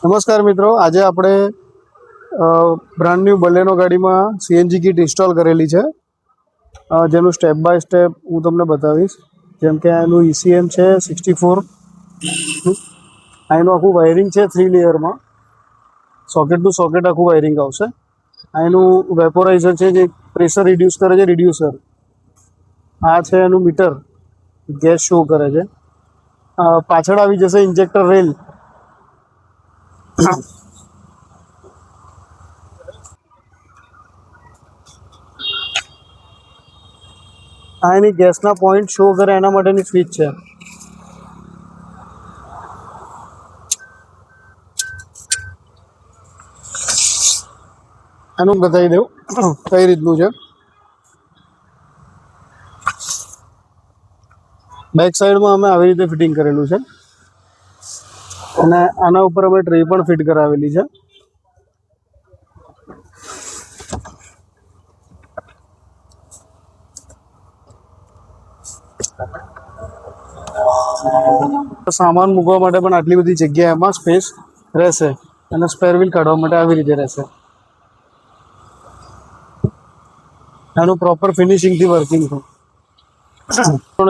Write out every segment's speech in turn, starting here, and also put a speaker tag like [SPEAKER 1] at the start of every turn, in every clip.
[SPEAKER 1] નમસ્કાર મિત્રો, આજે આપણે બ્રાન્ડ ન્યૂ બલેનો ગાડીમાં સીએનજી કિટ ઇન્સ્ટોલ કરેલી છે, જેનું સ્ટેપ બાય સ્ટેપ હું તમને બતાવીશ. જેમ કે એનું ECM છે 64, એનું આખું વાયરિંગ છે 3 લેયરમાં, સોકેટ ટુ સોકેટ આખું વાયરિંગ આવશે. એનું વેપોરાઇઝર છે જે પ્રેશર રિડ્યુસ કરે છે, રિડ્યુસર. આ છે એનું મીટર, ગેસ શો કરે છે. પાછળ આવી જશે ઇન્જેક્ટર રેલ. આ એની ગેસના પોઈન્ટ શો કરે એના માટેની સ્વિચ છે. એનું બતાવી દઉં કઈ રીતનું છે. બેક સાઈડમાં અમે આવી રીતે ફિટિંગ કરેલું છે અને આના ઉપર અમે ટ્રે પણ ફિટ કરાવેલી છે. સામાન મૂકવા માટે પણ આટલી બધી જગ્યા એમાં સ્પેસ રહેશે અને સ્પેર વ્હીલ કાઢવા માટે આવી રીતે રહેશે. એનું પ્રોપર ફિનિશિંગથી વર્કિંગ છે.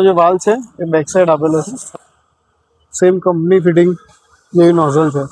[SPEAKER 1] જે વાલ છે એ બેક સાઈડ આપેલો છે, સેમ કંપની ફિટિંગ જેવી નોઝલ છે.